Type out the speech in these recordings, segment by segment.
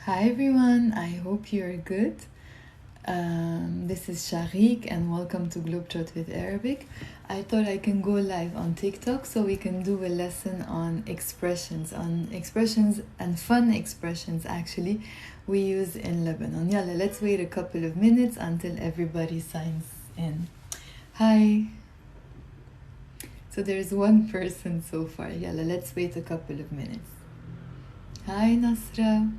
Hi everyone, I hope you're good. This is Sharik and welcome to Globetrot with Arabic. I thought I can go live on TikTok so we can do a lesson on expressions and fun expressions actually we use in Lebanon. Yalla, let's wait a couple of minutes until everybody signs in. Hi. So there's one person so far. Yalla, let's wait a couple of minutes. Hi Nasra.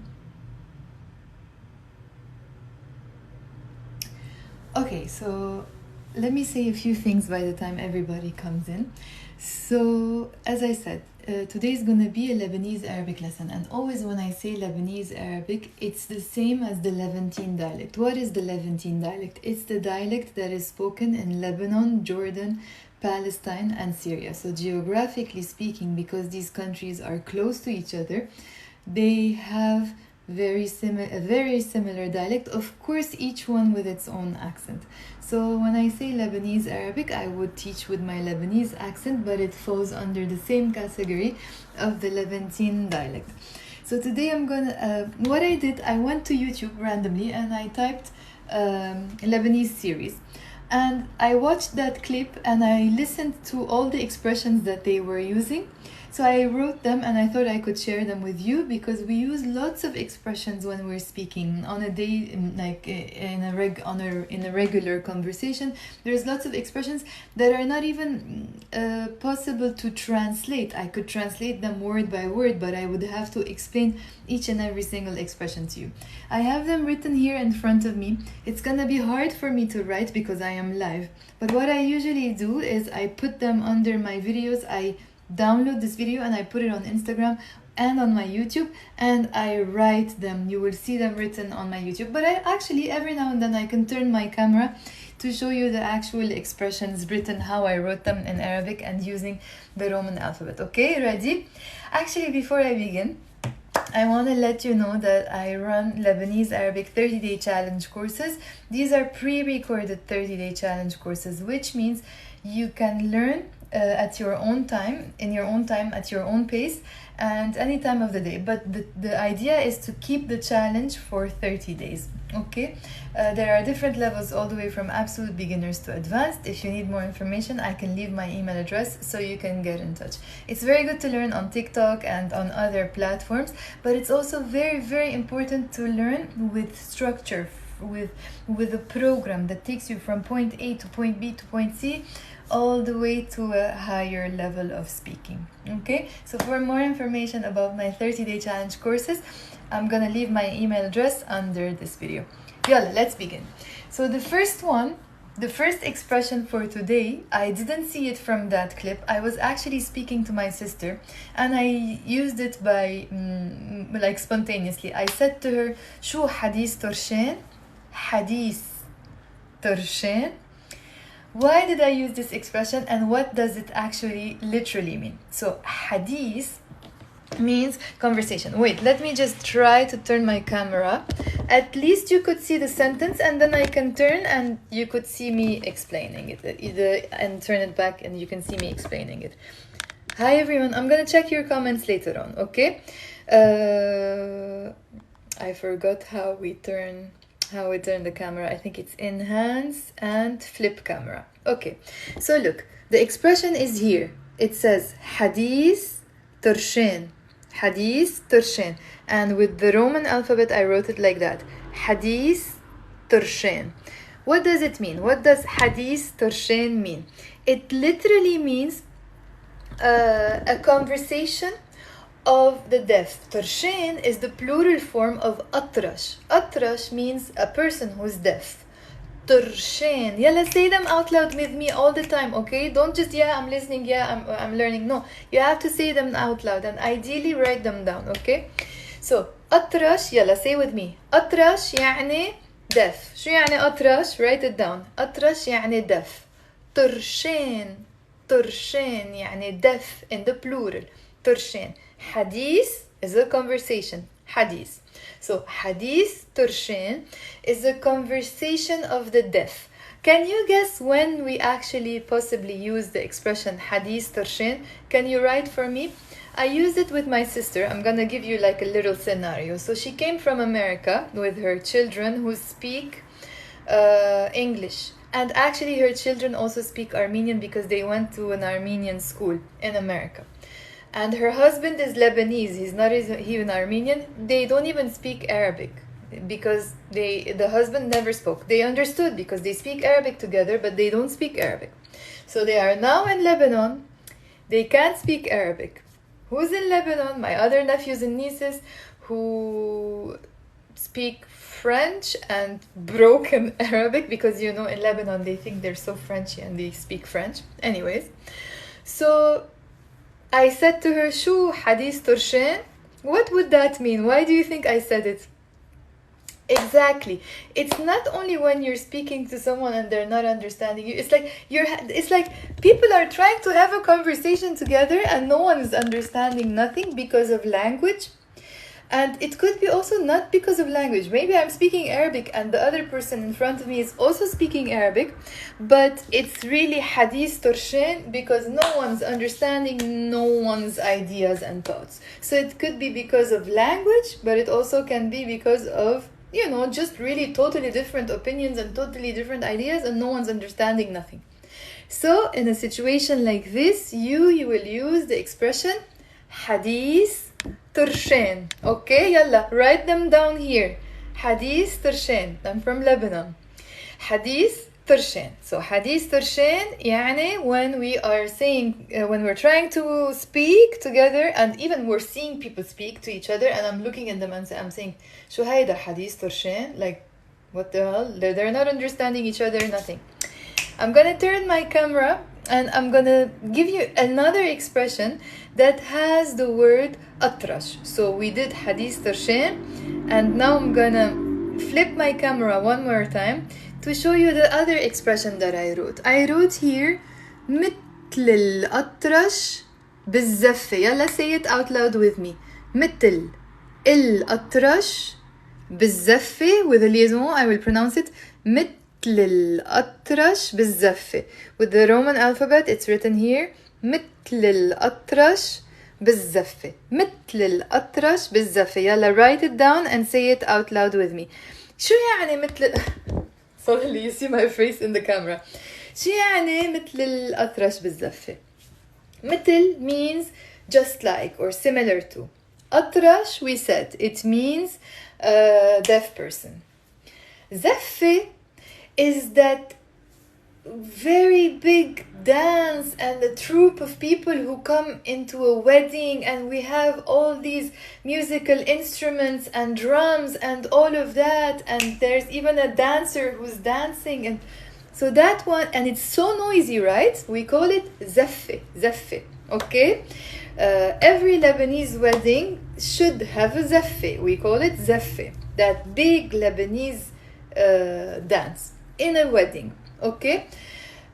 Okay, so let me say a few things by the time everybody comes in. So, as I said, today is going to be a Lebanese Arabic lesson. And always when I say Lebanese Arabic, it's the same as the Levantine dialect. What is the Levantine dialect? It's the dialect that is spoken in Lebanon, Jordan, Palestine, and Syria. So, geographically speaking, because these countries are close to each other, they have a very similar dialect, of course each one with its own accent. So when I say Lebanese Arabic, I would teach with my Lebanese accent, but it falls under the same category of the Levantine dialect. So today I'm gonna what I did, I went to YouTube randomly and I typed Lebanese series, and I watched that clip and I listened to all the expressions that they were using. So I wrote them and I thought I could share them with you because we use lots of expressions when we're speaking on a day, like in a regular conversation. There's lots of expressions that are not even possible to translate. I could translate them word by word, but I would have to explain each and every single expression to you. I have them written here in front of me. It's gonna be hard for me to write because I am live. But what I usually do is I put them under my videos. I download this video and I put it on Instagram and on my YouTube and I write them. You will see them written on my YouTube. But I actually, every now and then, I can turn my camera to show you the actual expressions written, how I wrote them in Arabic and using the Roman alphabet. Okay, ready? Actually, before I begin, I want to let you know that I run Lebanese Arabic 30-day challenge courses. These are pre-recorded 30-day challenge courses, which means you can learn at your own time, in your own time, at your own pace, and any time of the day. But the idea is to keep the challenge for 30 days. Okay, there are different levels all the way from absolute beginners to advanced. If you need more information, I can leave my email address so you can get in touch. It's very good to learn on TikTok and on other platforms, but it's also very, very important to learn with structure, with a program that takes you from point A to point B to point C, all the way to a higher level of speaking. Okay, so for more information about my 30-day challenge courses, I'm gonna leave my email address under this video. Yalla, let's begin. So the first expression for today, I didn't see it from that clip. I was actually speaking to my sister and I used it by like spontaneously. I said to her, "Shu hadis torshen?" Hadis torshen. Why did I use this expression and what does it actually literally mean? So hadith means conversation. Wait, let me just try to turn my camera. At least you could see the sentence and then I can turn and you could see me explaining it. And turn it back and you can see me explaining it. Hi everyone, I'm gonna check your comments later on, okay? I forgot how we turn the camera. I think it's enhance and flip camera. Okay, so look, the expression is here. It says hadith torshen, hadith torshen, and with the Roman alphabet I wrote it like that, hadith torshen. What does it mean? What does hadith torshen mean? It literally means a conversation of the deaf. Torshen is the plural form of Atrash. Atrash means a person who's deaf. Torshen. Yalla, say them out loud with me all the time, okay? Don't just, yeah, I'm listening, yeah, I'm learning. No, you have to say them out loud and ideally write them down, okay? So, Atrash, yalla, say with me. Atrash يعني deaf. شو يعني أطرش? Write it down. أطرش يعني deaf. Torshen. Torshen يعني deaf in the plural. Torshen. Hadith is a conversation. Hadith. So hadith torshen is a conversation of the deaf. Can you guess when we actually possibly use the expression hadith torshen? Can you write for me? I used it with my sister. I'm gonna give you like a little scenario. So she came from America with her children who speak English. And actually her children also speak Armenian because they went to an Armenian school in America. And her husband is Lebanese. He's not even Armenian. They don't even speak Arabic because the husband never spoke. They understood because they speak Arabic together, but they don't speak Arabic. So they are now in Lebanon. They can't speak Arabic. Who's in Lebanon? My other nephews and nieces who speak French and broken Arabic because, you know, in Lebanon they think they're so Frenchy and they speak French. Anyways, so I said to her, Shu Hadis Turshan? What would that mean? Why do you think I said it? Exactly. It's not only when you're speaking to someone and they're not understanding you. It's like people are trying to have a conversation together and no one is understanding nothing because of language. And it could be also not because of language. Maybe I'm speaking Arabic and the other person in front of me is also speaking Arabic, but it's really Hadis Turshan because no one's understanding no one's ideas and thoughts. So it could be because of language, but it also can be because of, you know, just really totally different opinions and totally different ideas and no one's understanding nothing. So in a situation like this, you will use the expression Hadis Turshan. Okay, yalla, write them down here. Hadis Turshan. I'm from Lebanon. Hadis Turshan. So Hadis Turshan, يعني when we are saying, when we're trying to speak together and even we're seeing people speak to each other and I'm looking at them and I'm saying, شو هيدا Hadis Turshan? Like, what the hell? They're not understanding each other, nothing. I'm gonna turn my camera and I'm gonna give you another expression that has the word Atrash. So we did Hadis Turshan and now I'm gonna flip my camera one more time to show you the other expression that I wrote. I wrote here مثل الأطرش بالزفة. يلا, say it out loud with me. مثل الأطرش بالزفة. With a liaison I will pronounce it مثل الأطرش بالزفة. With the Roman alphabet it's written here مثل الأطرش بالزفة. مثل الأطرش بالزفة. يلا, write it down and say it out loud with me. شو يعني مثل Sorry, you see my face in the camera. شو يعني مثل الأطرش بالزفة? مثل means just like or similar to. أطرش, we said, it means a deaf person. زفة is that very big dance and a troupe of people who come into a wedding and we have all these musical instruments and drums and all of that and there's even a dancer who's dancing and so that one, and it's so noisy, right? We call it zaffe, okay? Every Lebanese wedding should have a zaffe. We call it zaffe, that big Lebanese dance in a wedding. اوكي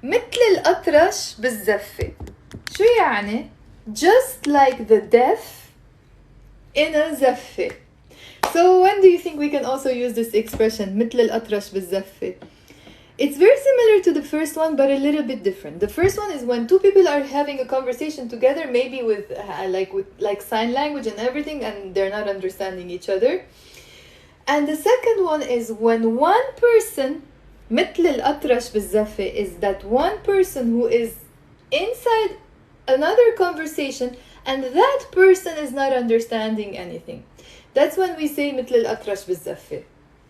مثل الأطرش بالزفة. شو يعني؟ Just like the deaf in a زفة. So when do you think we can also use this expression مثل الأطرش بالزفة? It's very similar to the first one but a little bit different. The first one is when two people are having a conversation together, maybe with sign language and everything, and they're not understanding each other. And the second one is when one person مثل الأطرش بالزفة is that one person who is inside another conversation and that person is not understanding anything. That's when we say مثل الأطرش بالزفة.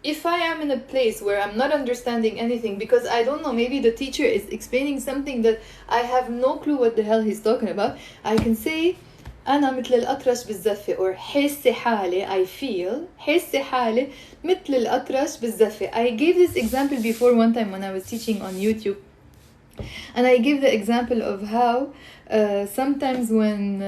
If I am in a place where I'm not understanding anything because I don't know, maybe the teacher is explaining something that I have no clue what the hell he's talking about, I can say أنا مثل الأطرش بالزفة, or حاسة حالي, I feel حاسة حالي مثل الأطرش بالزفة. I gave this example before one time when I was teaching on YouTube, and I gave the example of how sometimes when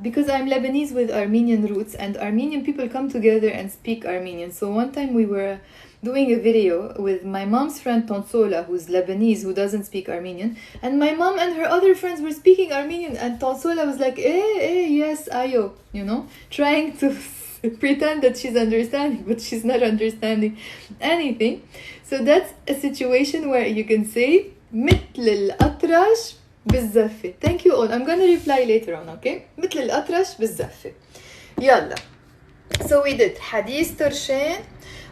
because I'm Lebanese with Armenian roots and Armenian people come together and speak Armenian. So one time we were doing a video with my mom's friend Tonsola, who's Lebanese, who doesn't speak Armenian, and my mom and her other friends were speaking Armenian, and Tonsola was like, yes, ayo, you know, trying to pretend that she's understanding, but she's not understanding anything. So that's a situation where you can say مثل الأطرش بالزفة. Thank you all. I'm gonna reply later on, okay? مثل الأطرش بالزفة. يلا. So we did حديث ترشين.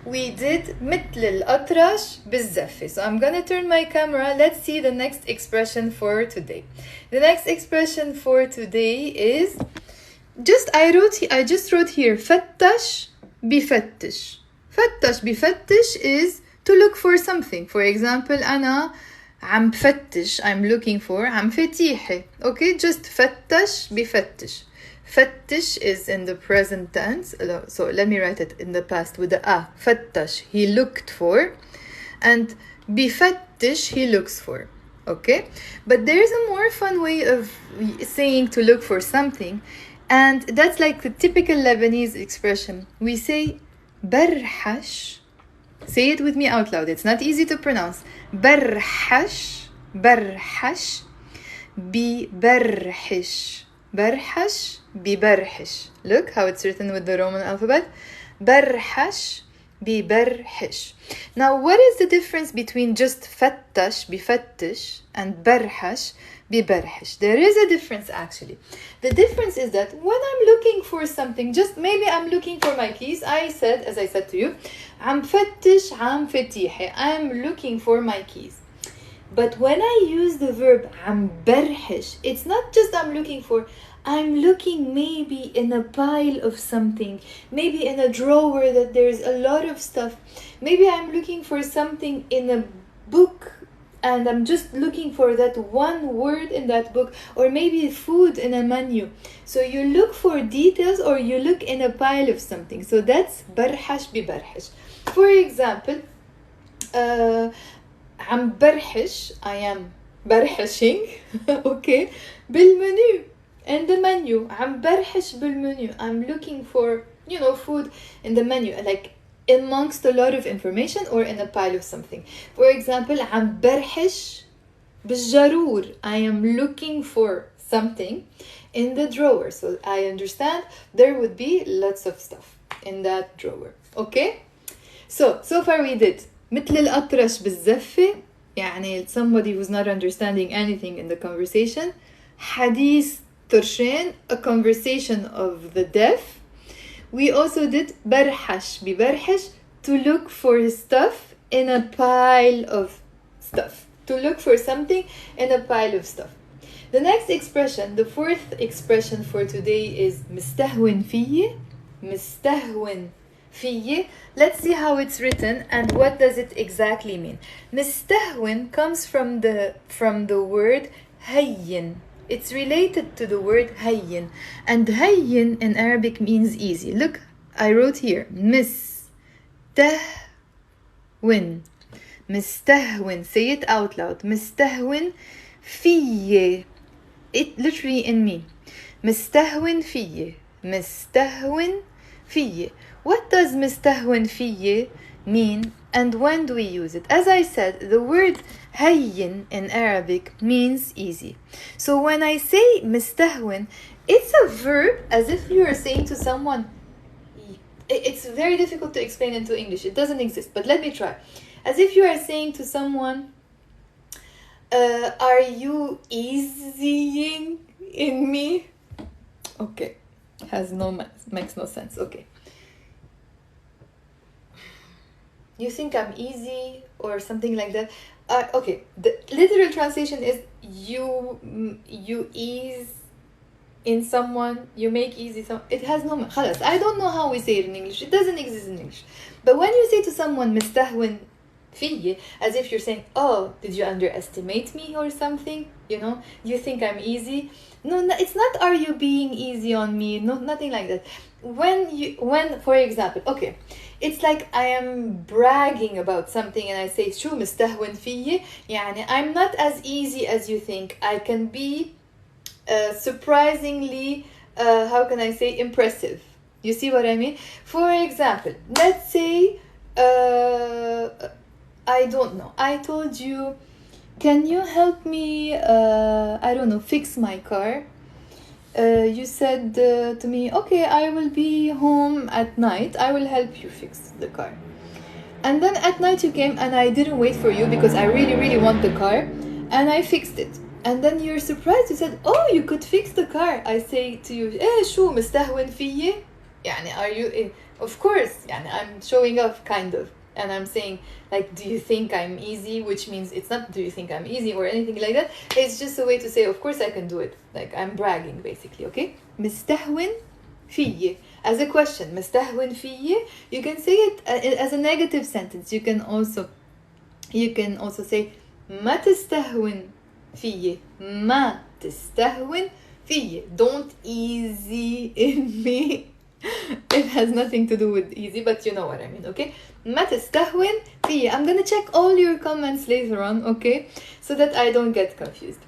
We did مثل الأطرش بالزفة. So I'm gonna turn my camera. Let's see the next expression for today. The next expression for today is I just wrote here فتش بفتش. فتش بفتش is to look for something. For example, أنا عم بفتش. I'm looking for عم فتيحة. Okay, just فتش بفتش. فتش is in the present tense. So let me write it in the past with the a. فتش, he looked for. And بفتش, he looks for. Okay? But there's a more fun way of saying to look for something. And that's like the typical Lebanese expression. We say برحش. Say it with me out loud. It's not easy to pronounce. برحش. برحش. ببرحش. برحش. ببرحش. Look how it's written with the Roman alphabet. برحش. ببرحش. Now, what is the difference between just فتش بفتش and برحش ببرحش? There is a difference actually. The difference is that when I'm looking for something, just maybe I'm looking for my keys. As I said to you, عم فتش عم فتيحة. I'm looking for my keys. But when I use the verb عم برحش, it's not just I'm looking for. I'm looking maybe in a pile of something, maybe in a drawer that there's a lot of stuff. Maybe I'm looking for something in a book and I'm just looking for that one word in that book, or maybe food in a menu. So you look for details or you look in a pile of something. So that's برحش ببرحش. For example, عم برحش, I am برحشing, okay, بالمنيو. In the menu, عم برحش بالمنيو. I'm looking for, food in the menu, like amongst a lot of information or in a pile of something. For example, عم برحش بالجرور. I am looking for something in the drawer. So I understand there would be lots of stuff in that drawer. Okay? So far we did مثل الأطرش بالزفة. يعني somebody who's not understanding anything in the conversation. حديث ترشين, a conversation of the deaf. We also did برحش ببرحش, to look for stuff in a pile of stuff. To look for something in a pile of stuff. The next expression, the fourth expression for today is مستهون فيي. مستهون فيي. Let's see how it's written and what does it exactly mean. مستهون comes from the word هين. It's related to the word hayyin. And hayyin in Arabic means easy. Look, I wrote here. مستهون. مستهون. Say it out loud. مستهون فيي. It literally in me. مستهون فيي. مستهون فيي. What does مستهون فيي mean and when do we use it? As I said, the word hayyin in Arabic means easy. So when I say مستهون, it's a verb as if you are saying to someone. It's very difficult to explain into English. It doesn't exist, but let me try. As if you are saying to someone, are you easying in me? Okay, makes no sense. Okay. You think I'm easy or something like that? Okay, the literal translation is you ease in someone, you make easy some. It has no خلاص. I don't know how we say it in English. It doesn't exist in English. But when you say to someone مستهون فيي, as if you're saying, oh, did you underestimate me or something? You think I'm easy? No, it's not. Are you being easy on me? No, nothing like that. When for example, okay, it's like I am bragging about something and I say شو مستهون فيي, يعني I'm not as easy as you think. I can be surprisingly how can I say impressive. You see what I mean? For example, let's say I don't know, I told you, can you help me I don't know, fix my car? You said to me, okay, I will be home at night, I will help you fix the car. And then at night you came and I didn't wait for you because I really want the car, and I fixed it. And then you're surprised. You said, oh, you could fix the car. I say to you, شو مستهون فيي? يعني are you... Of course, يعني I'm showing off kind of. And I'm saying, like, do you think I'm easy? Which means it's not do you think I'm easy or anything like that. It's just a way to say, of course I can do it. Like, I'm bragging, basically, okay? مستهون فيي. As a question, مستهون فيي, you can say it as a negative sentence. You can also say, ما تستهون فيي. ما تستهون فيي. Don't easy in me. It has nothing to do with easy, but you know what I mean, okay? ما تستهون فيي. I'm gonna check all your comments later on, okay? So that I don't get confused.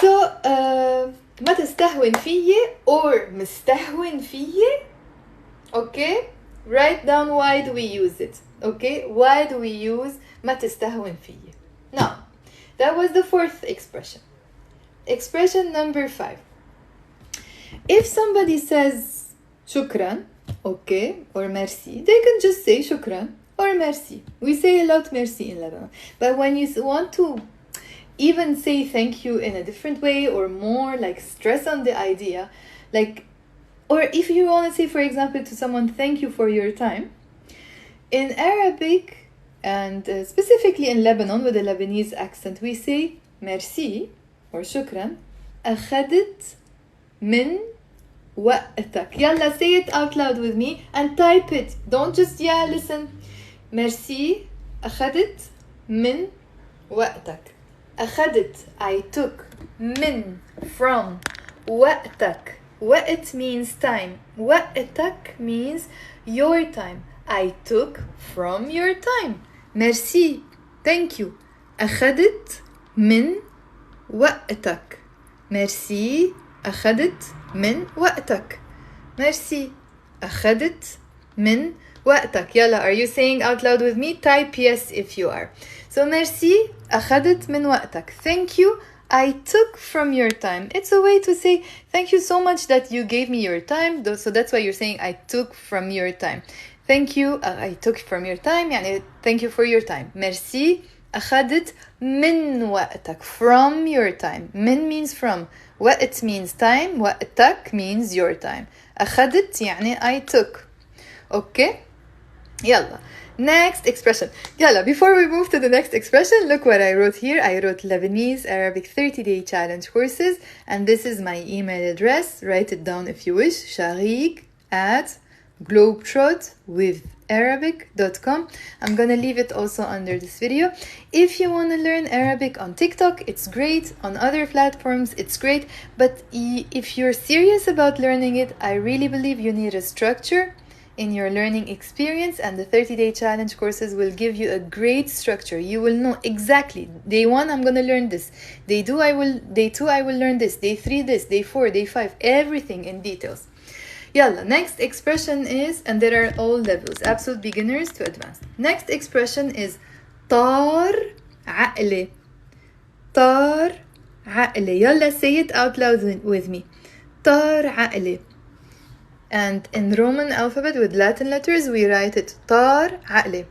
So, ما تستهون فيي or مستهون فيي, okay? Write down why do we use it, okay? Why do we use ما تستهون فيي? Now, that was the fourth expression. Expression number 5. If somebody says shukran, okay, or merci, they can just say shukran or merci. We say a lot merci in Lebanon. But when you want to even say thank you in a different way or more, like stress on the idea, like, or if you want to say, for example, to someone, thank you for your time, in Arabic, and specifically in Lebanon with a Lebanese accent, we say merci or shukran, أخذت من وقتك. Yalla, say it out loud with me and type it. Don't just, listen. Merci, أخذت من وقتك. أخذت, I took. من, from. وقتك. وقت means time. وقتك means your time. I took from your time. Merci, thank you. أخذت من وقتك. Merci, أخذت من وقتك. Merci, أخذت من وقتك. Yalla, are you saying out loud with me? Type yes if you are. So merci, أخذت من وقتك. Thank you, I took from your time. It's a way to say thank you so much that you gave me your time. So that's why you're saying I took from your time. Thank you, I took from your time. يعني thank you for your time. Merci, أخذت من وقتك. From your time. من means from. وقت means time. وقتك means your time. أخذت يعني I took. Okay? Yalla. Next expression. Yalla, before we move to the next expression, look what I wrote here. I wrote Lebanese Arabic 30-day challenge courses, and this is my email address. Write it down if you wish. sharik@globetrotwitharabic.com. I'm gonna leave it also under this video. If you want to learn Arabic on TikTok, it's great. On other platforms, it's great. But if you're serious about learning it, I really believe you need a structure in your learning experience, and the 30-day challenge courses will give you a great structure. You will know exactly, day 1 I'm gonna learn this, day 2 I will learn this, day 3 this, day 4, day 5, everything in details. Yalla, next expression is, and there are all levels, absolute beginners to advanced. Next expression is طار عقلي. طار عقلي. Yalla, say it out loud with me. طار عقلي. And in Roman alphabet with Latin letters, we write it طار عقلي.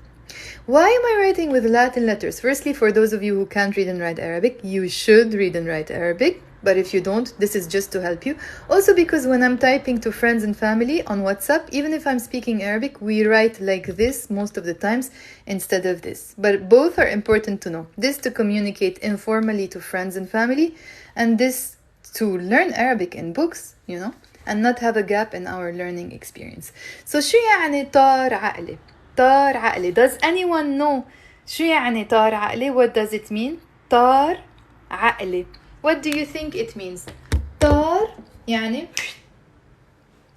Why am I writing with Latin letters? Firstly, for those of you who can't read and write Arabic, you should read and write Arabic. But if you don't, this is just to help you. Also because when I'm typing to friends and family on WhatsApp, even if I'm speaking Arabic, we write like this most of the times instead of this. But both are important to know. This to communicate informally to friends and family, and this to learn Arabic in books, you know, and not have a gap in our learning experience. So شو يعني طار عقلي? طار عقلي. Does anyone know شو يعني طار عقلي? What does it mean? طار عقلي. What do you think it means? طار يعني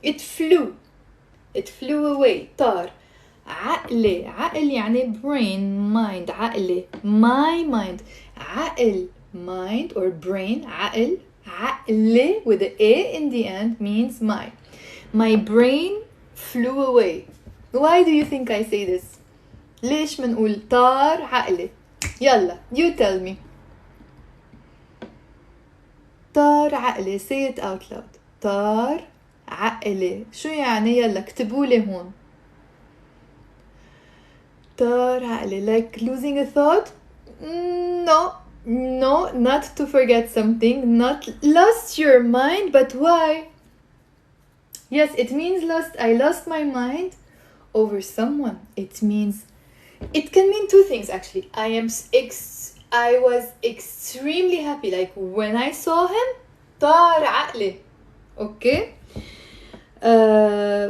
it flew. It flew away. طار. عقلي. عقل يعني brain, mind. عقلي. My mind. عقل. Mind or brain. عقل. عقلي with the A in the end means my. My brain flew away. Why do you think I say this? ليش منقول طار عقلي? يلا, you tell me. طار عقلي. Say it out loud. طار عقلي. شو يعني؟ يلا اكتبولي هون. طار عقلي. Like losing a thought? No. No, not to forget something, not lost your mind, but why? Yes, it means lost. I lost my mind over someone. It means, it can mean two things actually. I was extremely happy. Like when I saw him, طار عقلي. Okay?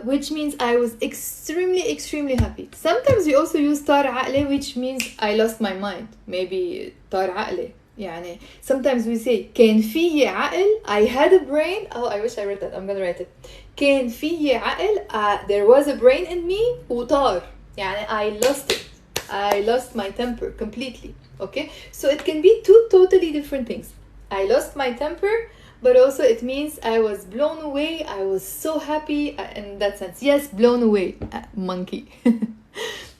Which means I was extremely happy. Sometimes we also use طار عقلي, which means I lost my mind. Maybe طار عقلي. يعني sometimes we say كان فيي عقل. I had a brain. Oh, I wish I read that. I'm gonna write it. كان فيي عقل. There was a brain in me. وطار. يعني I lost it. I lost my temper completely. Okay? So it can be two totally different things. I lost my temper, but also it means I was blown away. I was so happy in that sense. Yes, blown away. Monkey.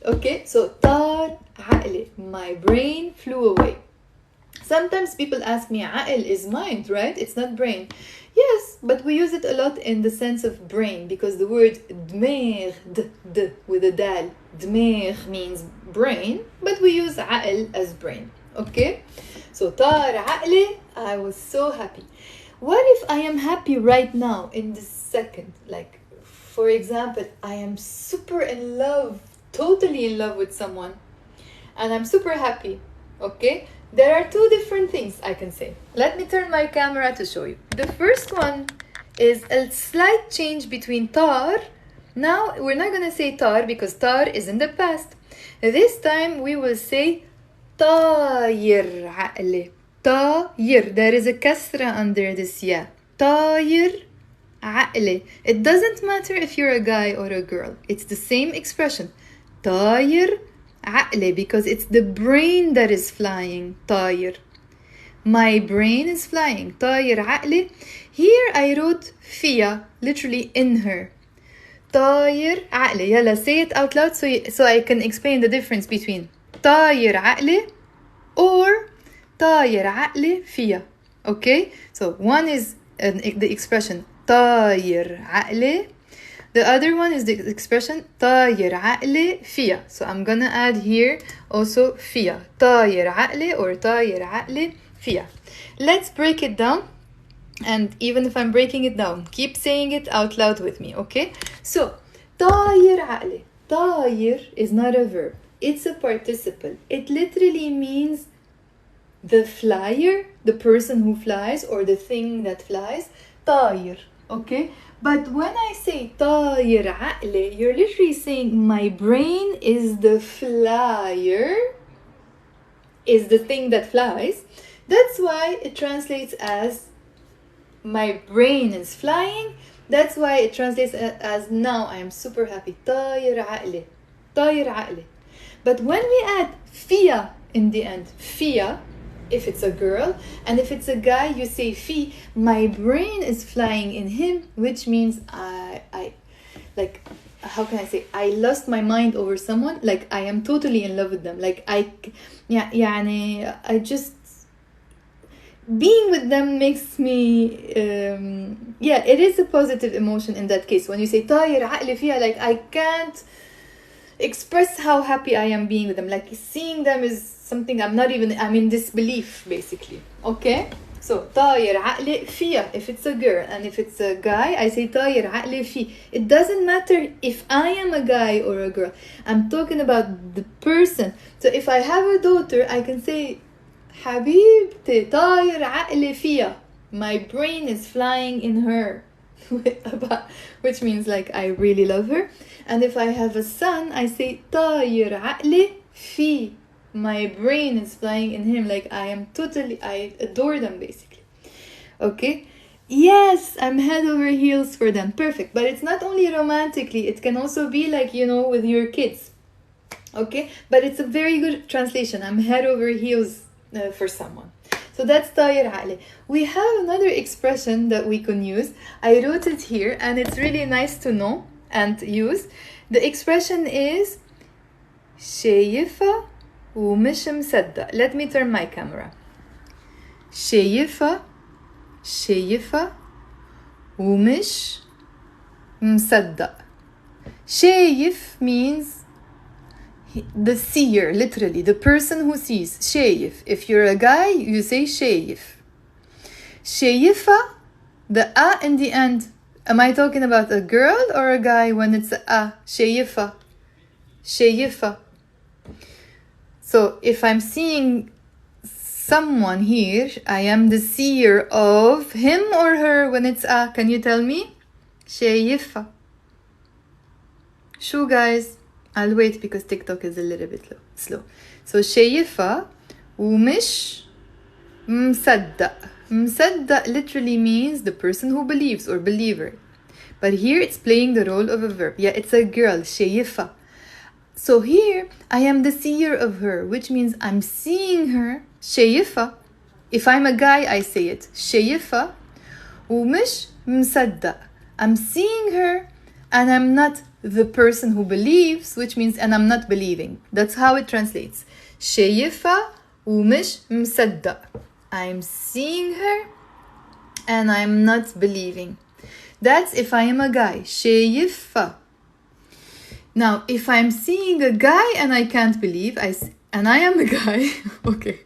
Okay? So طار عقلي. My brain flew away. Sometimes people ask me, عقل is mind, right? It's not brain. Yes, but we use it a lot in the sense of brain because the word دماغ, d with a dal, دماغ means brain, but we use عقل as brain. Okay? So طار عقلي, I was so happy. What if I am happy right now in this second? Like, for example, I am super in love, totally in love with someone, and I'm super happy. Okay? There are two different things I can say. Let me turn my camera to show you. The first one is a slight change between tar. Now, we're not going to say tar because tar is in the past. This time, we will say طاير عقلي. طاير. There is a kasra under this ya. طاير عقلي. It doesn't matter if you're a guy or a girl. It's the same expression. طاير عقلي, because it's the brain that is flying. طاير. My brain is flying. طاير عقلي. Here I wrote فيها, literally in her. طاير عقلي. يلا, say it out loud so I can explain the difference between طاير عقلي or طاير عقلي فيها. Okay? So one is the expression طاير عقلي. The other one is the expression طاير عقلي فيها. So I'm gonna add here also فيها. طاير عقلي or طاير عقلي فيها. Let's break it down. And even if I'm breaking it down, keep saying it out loud with me, okay? So, طاير عقلي. طاير is not a verb. It's a participle. It literally means the flyer, the person who flies, or the thing that flies. طاير, okay? But when I say طاير عقلي, you're literally saying my brain is the flyer, is the thing that flies. That's why it translates as my brain is flying. That's why it translates as now I am super happy. طاير عقلي. طاير عقلي. But when we add فيها in the end, فيها, if it's a girl, and if it's a guy, you say fi. My brain is flying in him, which means I like, how can I say? I lost my mind over someone. Like I am totally in love with them. Like I just being with them makes me it is a positive emotion in that case. When you say طاير عقلي فيها, like I can't express how happy I am being with them. Like seeing them is something I'm in disbelief basically. Okay? So طاير عقلي فيها if it's a girl, and if it's a guy I say طاير عقلي فيه. It doesn't matter if I am a guy or a girl. I'm talking about the person. So if I have a daughter, I can say حبيبتي طاير عقلي فيها. My brain is flying in her. Which means like I really love her. And if I have a son, I say طاير عقلي فيه. My brain is flying in him. Like I adore them basically. Okay? Yes, I'm head over heels for them. Perfect. But it's not only romantically, it can also be like, with your kids. Okay? But it's a very good translation. I'm head over heels for someone. So that's طاير عقلي. We have another expression that we can use. I wrote it here and it's really nice to know and use. The expression is شايفة ومش مصدق. Let me turn my camera. شايفة ومش مصدق. شايف means The seer, literally, the person who sees. شايف. If you're a guy, you say شايف. شايفة, the a in the end. Am I talking about a girl or a guy when it's a? شايفة. شايفة. So if I'm seeing someone here, I am the seer of him or her when it's a. Can you tell me? شايفة. شو guys? I'll wait because TikTok is a little bit slow. So شايفة ومش مصدق. مصدق literally means the person who believes or believer. But here it's playing the role of a verb. Yeah, it's a girl. شايفة. So here I am the seer of her, which means I'm seeing her. شايفة. If I'm a guy, I say it. شايفة ومش مصدق. I'm seeing her and I'm not the person who believes, which means and I'm not believing. That's how it translates. شايفة ومش مصدق. I'm seeing her and I'm not believing. That's if I am a guy. شايفة. Now, if I'm seeing a guy and I can't believe, and I am a guy, okay.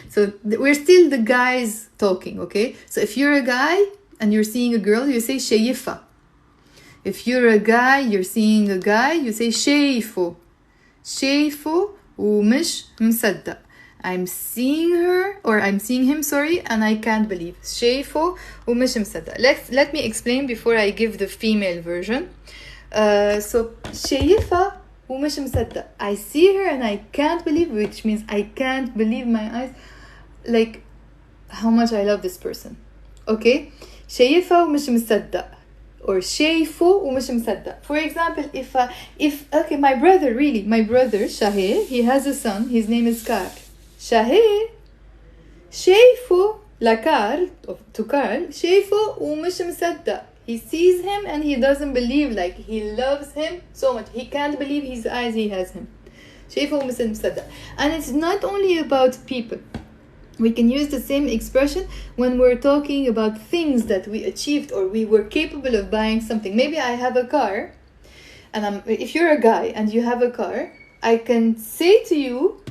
So we're still the guys talking, okay? So if you're a guy and you're seeing a girl, you say شايفة. If you're a guy, you're seeing a guy, you say شايفه. شايفه ومش مصدق. I'm seeing her, or I'm seeing him, sorry, and I can't believe. شايفه ومش مصدق. Let me explain before I give the female version. So شايفة ومش مصدق. I see her and I can't believe, which means I can't believe my eyes. Like, how much I love this person. Okay? شايفة ومش مصدق. Or شايفه ومش مصدق. For example, if okay, my brother, Shahir, he has a son, his name is Karl. Shahir, شايفه لكارل, to Karl, شايفه ومش مصدق. He sees him and he doesn't believe, like he loves him so much. He can't believe his eyes he has him. شايفه ومش مصدق. And it's not only about people. We can use the same expression when we're talking about things that we achieved or we were capable of buying something. Maybe I have a car, and if you're a guy and you have a car, I can say to you,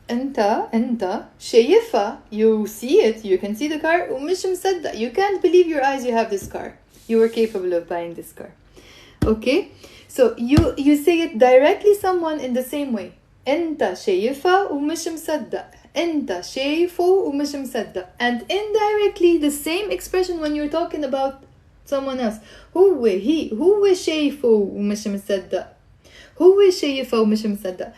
أنت شايفة, you see it, you can see the car, ومش مصدق, you can't believe your eyes you have this car. You were capable of buying this car. Okay? So you say it directly someone in the same way. أنت شايفة ومش مصدق. أنت شايفه ومش مصدق. And indirectly the same expression when you're talking about someone else. هو شايفه ومش مصدق. هو شايفه ومش مصدق.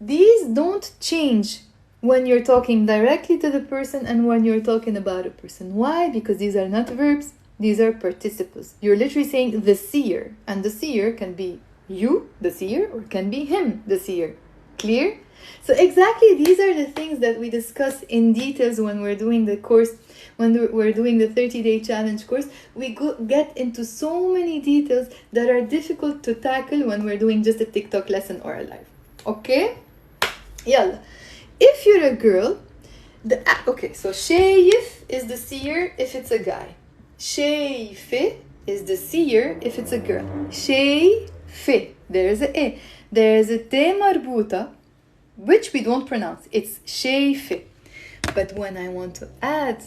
These don't change when you're talking directly to the person and when you're talking about a person. Why? Because these are not verbs. These are participles. You're literally saying the seer. And the seer can be you, the seer, or can be him, the seer. Clear? So exactly these are the things that we discuss in details when we're doing the course, when we're doing the 30-day challenge course. We get into so many details that are difficult to tackle when we're doing just a TikTok lesson or a live. Okay? Yalla. If you're a girl, okay, so شايف is the seer if it's a guy. شايفة is the seer if it's a girl. شايفة. There's a E. There's a T مربوطة, which we don't pronounce. It's شايفة. But when I want to add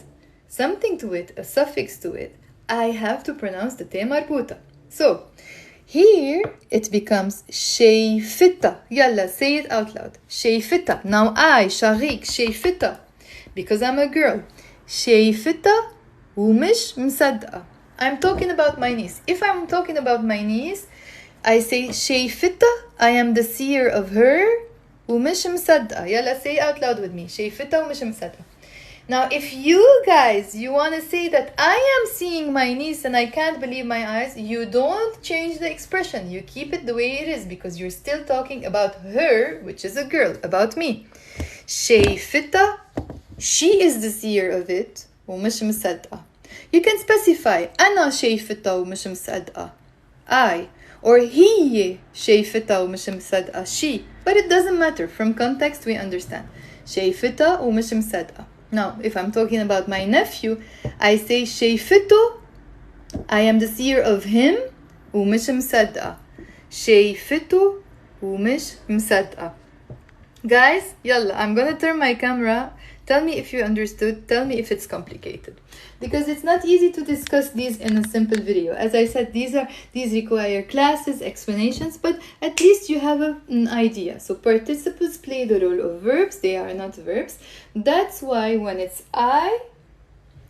something to it, a suffix to it, I have to pronounce the T مربوطة. So, here it becomes شايفتة. Yalla, say it out loud. شايفتة. Now I, شاريك, شايفتة. Because I'm a girl. شايفتة ومش مصدقة. I'm talking about my niece. If I'm talking about my niece, I say شايفتة, I am the seer of her, ومش مصدقة. Yalla, say out loud with me. شايفتة ومش مصدقة. Now, if you guys, you want to say that I am seeing my niece and I can't believe my eyes, you don't change the expression. You keep it the way it is because you're still talking about her, which is a girl, about me. شايفتة, she is the seer of it, ومش مصدقة. You can specify أنا شايفتة ومش مصدقة. I. Or هي شايفتة ومش مصدقة. She. But it doesn't matter. From context, we understand. شايفتة ومش مصدقة. Now, if I'm talking about my nephew, I say شايفته, I am the seer of him, ومش مصدقة. شايفته ومش مصدقة. Guys, yalla, I'm gonna turn my camera. Tell me if you understood. Tell me if it's complicated. Because it's not easy to discuss these in a simple video. As I said, these require classes, explanations, but at least you have an idea. So participles play the role of verbs. They are not verbs. That's why when it's I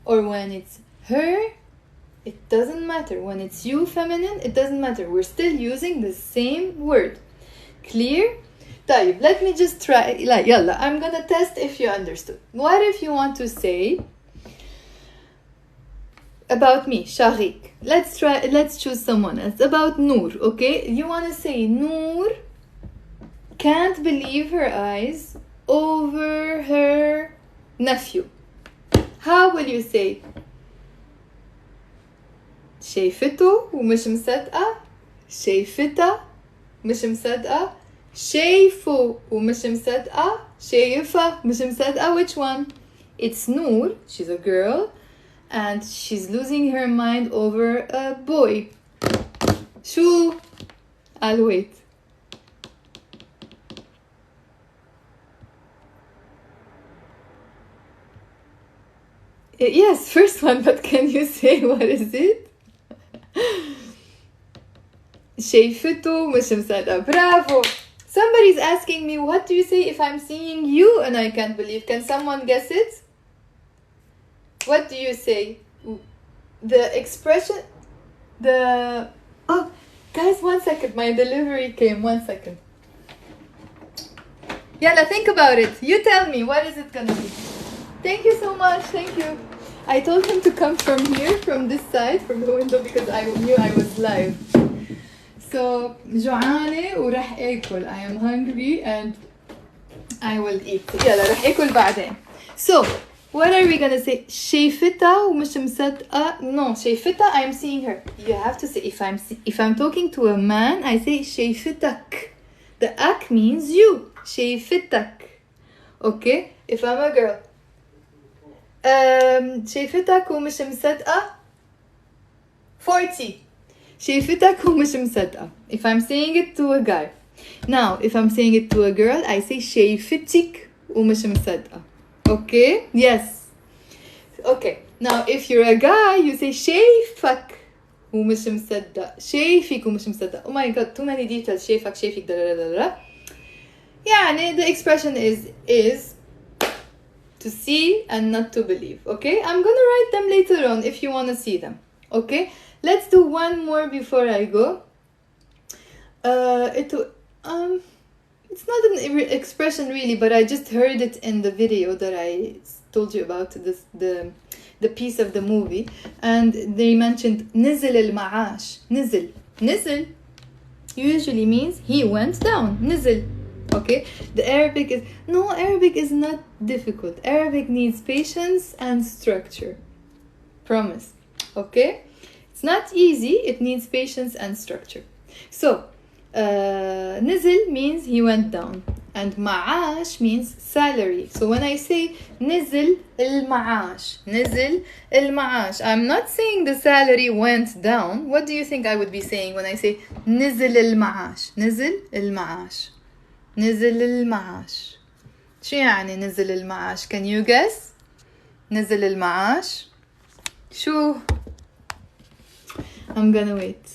or when it's her, it doesn't matter. When it's you feminine, it doesn't matter. We're still using the same word. Clear? طيب, let me just try. يلا, I'm gonna test if you understood. What if you want to say about me, Sharik? Let's choose someone else. About Noor, okay? You want to say Noor can't believe her eyes over her nephew. How will you say? شايفته ومش مصدقة. شايفتها مش مصدقة. شايفه ومش مصدقة. شايفة مش مصدقة. Which one? It's Noor. She's a girl and she's losing her mind over a boy. شو? I'll wait. Yes, first one, but can you say what is it? شايفته مش مصدقة. Bravo! Somebody's asking me, what do you say if I'm seeing you and I can't believe? Can someone guess it? What do you say? The expression, oh, guys, 1 second. My delivery came. 1 second. Yalla, think about it. You tell me, what is it gonna be? Thank you so much. Thank you. I told him to come from here, from this side, from the window, because I knew I was live. So, جوعانة وراح آكل. I am hungry and I will eat. يلا راح آكل بعدين. So, what are we gonna say? شايفتها ومش مصدقة. No, شايفتها, I am seeing her. You have to say, if I'm talking to a man, I say شايفتك. The ak means you. شايفتك. Okay? If I'm a girl. شايفتك ومش مصدقة. 40. شايفتك ومش مصدقة. If I'm saying it to a guy. Now, if I'm saying it to a girl, I say شايفتك ومش مصدقة. Okay? Yes. Okay. Now, if you're a guy, you say شايفك ومش مصدق. شايفك ومش مصدق. Oh my god, too many details. شايفك شايفك da da da da. يعني the expression is to see and not to believe. Okay? I'm gonna write them later on if you want to see them. Okay? Let's do one more before I go. It's not an expression really, but I just heard it in the video that I told you about, the piece of the movie, and they mentioned نزل المعاش. نزل usually means he went down. نزل. Okay, the Arabic is not difficult. Arabic needs patience and structure. Promise. Okay, it's not easy. It needs patience and structure. So, نزل means he went down, and معاش means salary. So when I say نزل المعاش, نزل المعاش, I'm not saying the salary went down. What do you think I would be saying when I say نزل المعاش? نزل المعاش. نزل المعاش. شو يعني نزل المعاش? Can you guess? نزل المعاش. شو? I'm gonna wait.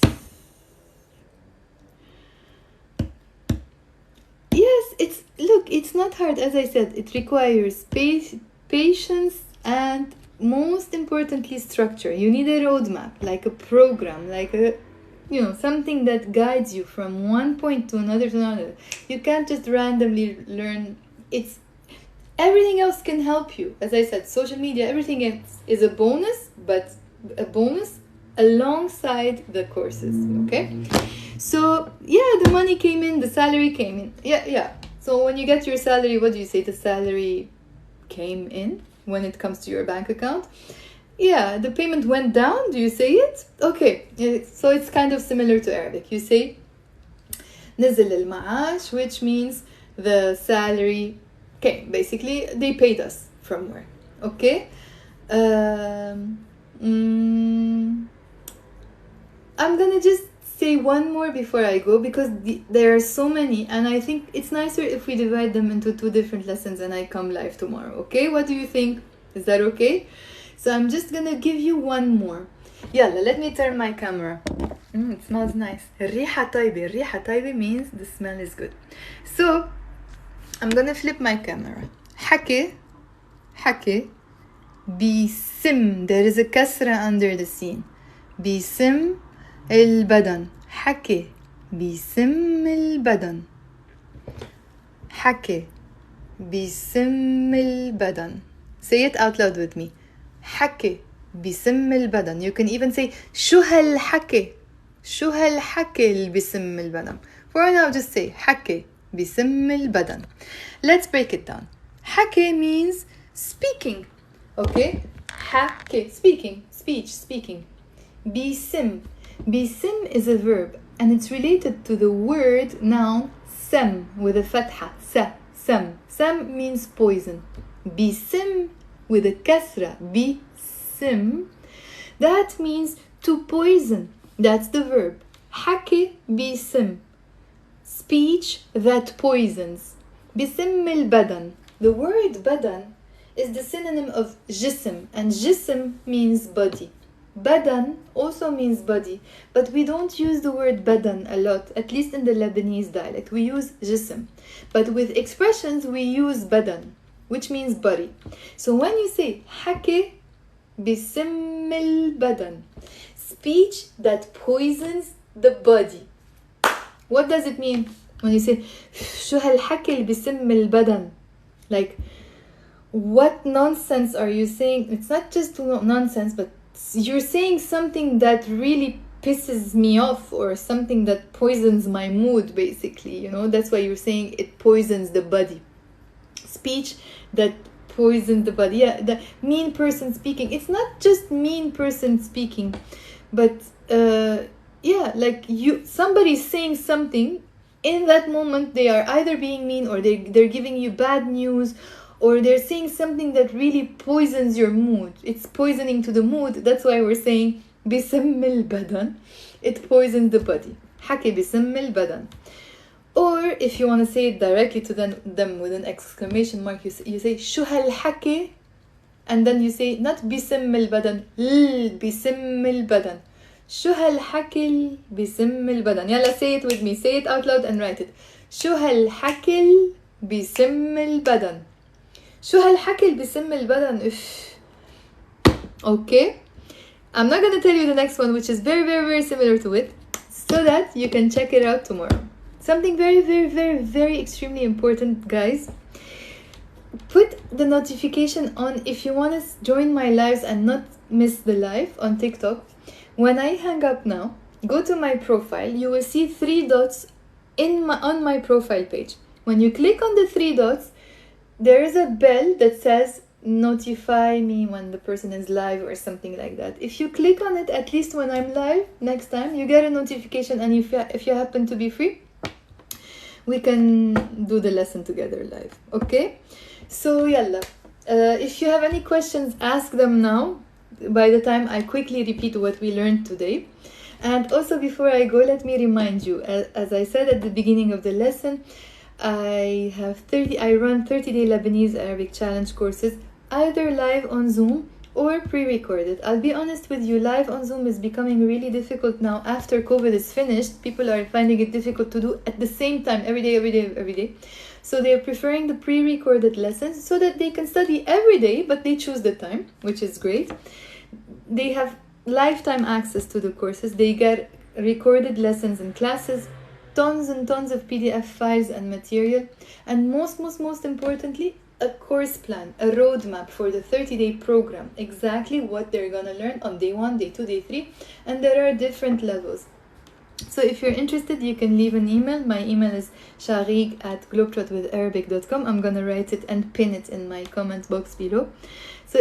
Yes, it's not hard. As I said, it requires patience and most importantly structure. You need a roadmap, like a program, like a something that guides you from one point to another. You can't just randomly learn. Everything else can help you. As I said, social media, everything is a bonus, but a bonus alongside the courses. Okay? So, yeah, the money came in, the salary came in. Yeah. So when you get your salary, what do you say? The salary came in when it comes to your bank account. Yeah, the payment went down. Do you say it? Okay. So it's kind of similar to Arabic. You say نزل المعاش, which means the salary came. Basically, they paid us from work. Okay? I'm gonna just say one more before I go, because there are so many, and I think it's nicer if we divide them into 2 different lessons and I come live tomorrow. Okay, what do you think? Is that okay? So I'm just gonna give you one more. Yalla, let me turn my camera. It smells nice. الريحة طيبة. الريحة طيبة means the smell is good. So I'm gonna flip my camera. حكي بيسم. There is a كسرة under the scene. بيسم البدن. حكي بيسم البدن. حكي بيسم البدن. Say it out loud with me. حكي بيسم البدن. You can even say شو هالحكي. شو هالحكي اللي بيسم البدن. For now, just say حكي بيسم البدن. Let's break it down. حكي means speaking. Okay? حكي, speaking, speaking. بيسم. بيسم is a verb, and it's related to the word noun سم with a فتحة. سم. Sam means poison. بيسم with a كسرة. بيسم. That means to poison. That's the verb. حكي بيسم. Speech that poisons. بيسم البدن. The word بدن is the synonym of جسم, and جسم means body. بدن also means body, but we don't use the word بدن a lot, at least in the Lebanese dialect. We use جسم. But with expressions, we use بدن, which means body. So when you say حكي بيسم البدن, speech that poisons the body. What does it mean when you say شو هالحكي اللي بيسم البدن? Like, what nonsense are you saying? It's not just nonsense, but you're saying something that really pisses me off, or something that poisons my mood, basically. You know, that's why you're saying it poisons the body. Speech that poisons the body. Yeah, the mean person speaking. It's not just mean person speaking, but yeah, like somebody's saying something. In that moment, they are either being mean, or they're giving you bad news, or they're saying something that really poisons your mood. It's poisoning to the mood. That's why we're saying بيسم البدن. It poisons the body. حكي بيسم البدن. Or if you want to say it directly to them with an exclamation mark, you say شو هالحكي, and then you say not بيسم البدن, بيسم البدن. شو هالحكي بيسم البدن. يلا, say it with me. Say it out loud and write it. شو هالحكي بيسم البدن. شو هالحكي اللي بيسم البدن. Okay, I'm not gonna tell you the next one, which is very, very, very similar to it, so that you can check it out tomorrow. Something very, very, very, very extremely important, guys. Put the notification on if you want to join my lives and not miss the live on TikTok. When I hang up now, go to my profile. You will see 3 dots on my profile page. When you click on the 3 dots, there is a bell that says notify me when the person is live, or something like that. If you click on it, at least when I'm live next time, you get a notification, and if you happen to be free, we can do the lesson together live. Okay? So yalla. If you have any questions, ask them now, by the time I quickly repeat what we learned today. And also, before I go, let me remind you, as I said at the beginning of the lesson, I run 30-day Lebanese Arabic challenge courses, either live on Zoom or pre-recorded. I'll be honest with you, live on Zoom is becoming really difficult now. After COVID is finished, people are finding it difficult to do at the same time, every day. So they're preferring the pre-recorded lessons, so that they can study every day, but they choose the time, which is great. They have lifetime access to the courses. They get recorded lessons and classes, tons and tons of PDF files and material, and most importantly, a course plan, a roadmap for the 30-day program, exactly what they're gonna learn on day 1, day 2, day 3, and there are different levels. So if you're interested, you can leave an email. My email is sharik@globetrotwitharabic.com. I'm gonna write it and pin it in my comment box below. So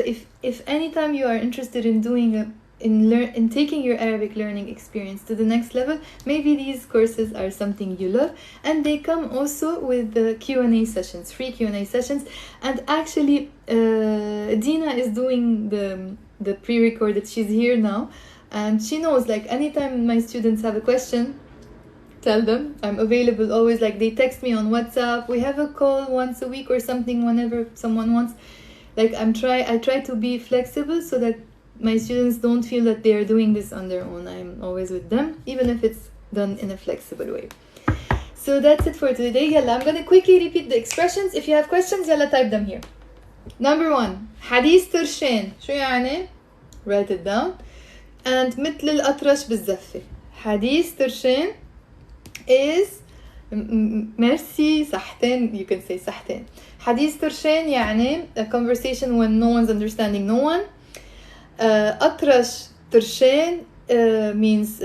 if anytime you are interested in doing in taking your Arabic learning experience to the next level, maybe these courses are something you love, and they come also with the Q&A sessions, free Q&A sessions. And actually, Dina is doing the pre-recorded. She's here now. And she knows, like, anytime my students have a question, tell them I'm available always. Like, they text me on WhatsApp, we have a call once a week or something whenever someone wants. Like, I try to be flexible so that my students don't feel that they're doing this on their own. I'm always with them, even if it's done in a flexible way. So that's it for today. Yalla, I'm gonna quickly repeat the expressions. If you have questions, yalla, type them here. Number 1, حديث ترشين. شو يعني? Write it down. And مثل الأطرش بالزفة. حديث ترشين is merci صحتين. You can say صحتين. حديث ترشين يعني a conversation when no one's understanding no one. أطرش ترشين means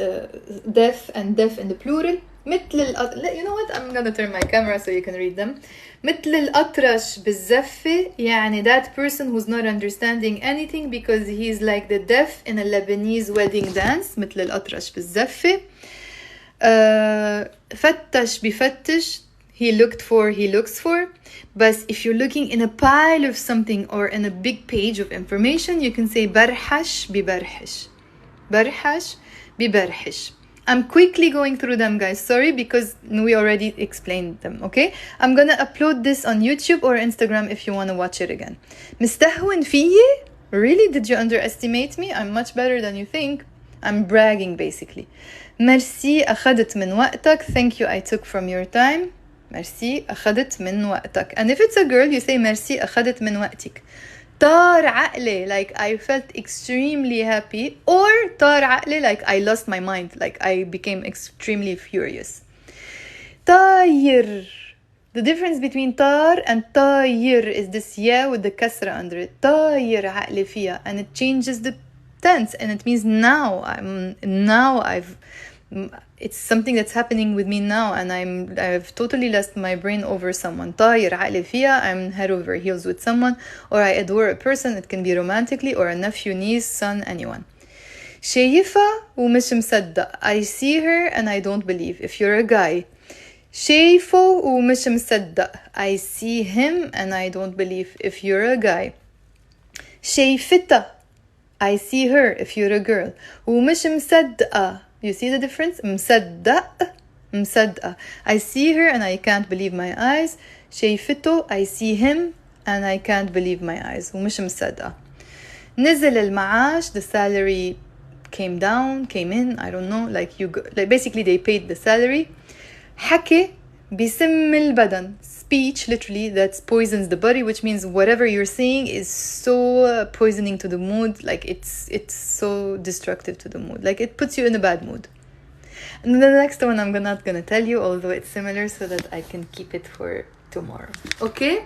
deaf, and deaf in the plural. مثل you know what, I'm gonna turn my camera so you can read them. مثل الأطرش بالزفة يعني that person who's not understanding anything because he's like the deaf in a Lebanese wedding dance. مثل الأطرش بالزفة. فتش بفتش, he looked for, he looks for. But if you're looking in a pile of something or in a big page of information, you can say برحش ببرحش. برحش ببرحش. I'm quickly going through them, guys. Sorry, because we already explained them, okay? I'm gonna upload this on YouTube or Instagram if you want to watch it again. مستهون فيي? Really? Did you underestimate me? I'm much better than you think. I'm bragging, basically. Merci, أخذت من وقتك. Thank you, I took from your time. Merci, أخذت من وقتك. And if it's a girl, you say merci, أخذت من وقتك. طار عقلي, like I felt extremely happy, or طار عقلي, like I lost my mind, like I became extremely furious. طاير, the difference between طار and طاير is this yeah with the kasra under it. طاير عقلي فيها, and it changes the tense, and it means now. It's something that's happening with me now, and I've totally lost my brain over someone. طاير عقلي فيها, I'm head over heels with someone, or I adore a person. It can be romantically, or a nephew, niece, son, anyone. شايفة ومش مصدق, I see her and I don't believe. If you're a guy, شايفه ومش مصدق, I see him and I don't believe. If you're a guy. شايفتها, I see her. If you're a girl. ومش مصدقة, you see the difference? مصدق, مصدقة, I see her and I can't believe my eyes. شايفته, I see him and I can't believe my eyes. ومش مصدقة. نزل المعاش, the salary came down, came in, I don't know, like basically they paid the salary. حكي بسم البدن, speech literally that poisons the body, which means whatever you're saying is so poisoning to the mood, like it's so destructive to the mood, like it puts you in a bad mood. And the next one I'm not gonna tell you, although it's similar, so that I can keep it for tomorrow. Okay,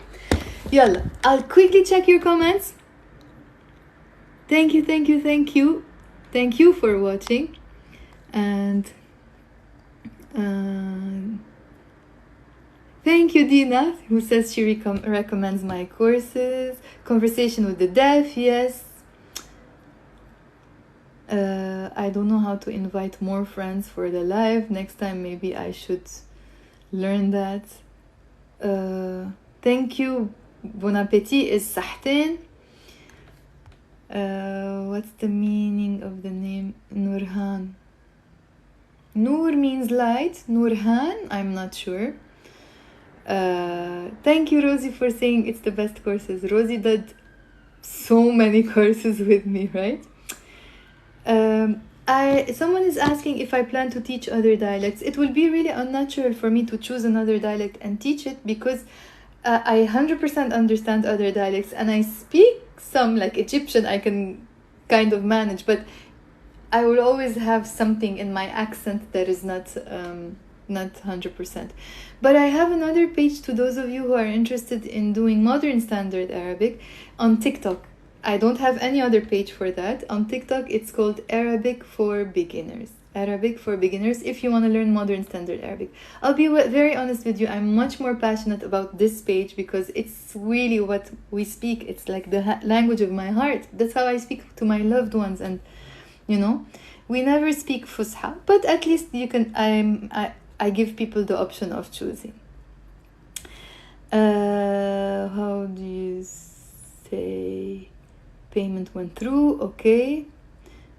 yalla, I'll quickly check your comments. Thank you for watching. And thank you, Dina, who says she recommends my courses. Conversation with the Deaf, yes. I don't know how to invite more friends for the live. Next time maybe I should learn that. Thank you. Bon appetit is صحتين. What's the meaning of the name Nurhan? Nur means light. Nurhan, I'm not sure. Thank you, Rosie, for saying it's the best courses. Rosie did so many courses with me, right? Someone is asking if I plan to teach other dialects. It will be really unnatural for me to choose another dialect and teach it, because I 100% understand other dialects, and I speak some, like Egyptian I can kind of manage, but I will always have something in my accent that is not 100%. But I have another page to those of you who are interested in doing modern standard Arabic on TikTok. I don't have any other page for that. On TikTok, it's called Arabic for Beginners. Arabic for Beginners, if you want to learn modern standard Arabic. I'll be very honest with you, I'm much more passionate about this page because it's really what we speak. It's like the language of my heart. That's how I speak to my loved ones, and you know, we never speak Fusha, but at least you can. I give people the option of choosing. How do you say payment went through? Okay.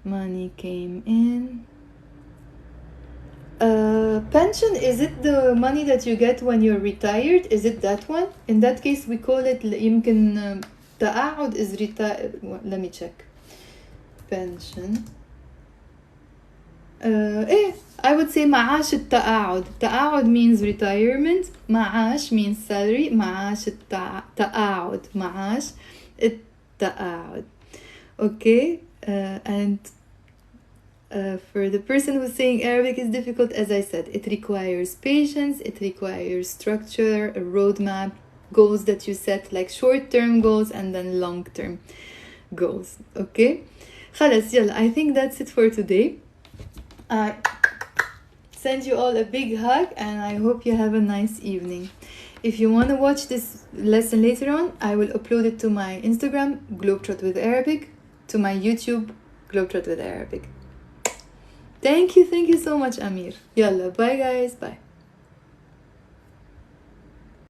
Money came in. Pension, is it the money that you get when you're retired? Is it that one? In that case we call it يمكن تقاعد is retire. Let me check. Pension. I would say معاش التقاعد. تقاعد means retirement. معاش means salary. معاش التقاعد. معاش التقاعد. Okay. And for the person who's saying Arabic is difficult, as I said, it requires patience, it requires structure, a roadmap, goals that you set, like short-term goals and then long-term goals. Okay? خلاص يلا, I think that's it for today. I send you all a big hug and I hope you have a nice evening. If you want to watch this lesson later on, I will upload it to my Instagram, Globetrot with Arabic, to my YouTube, Globetrot with Arabic. Thank you so much, Amir. Yalla, bye guys, bye.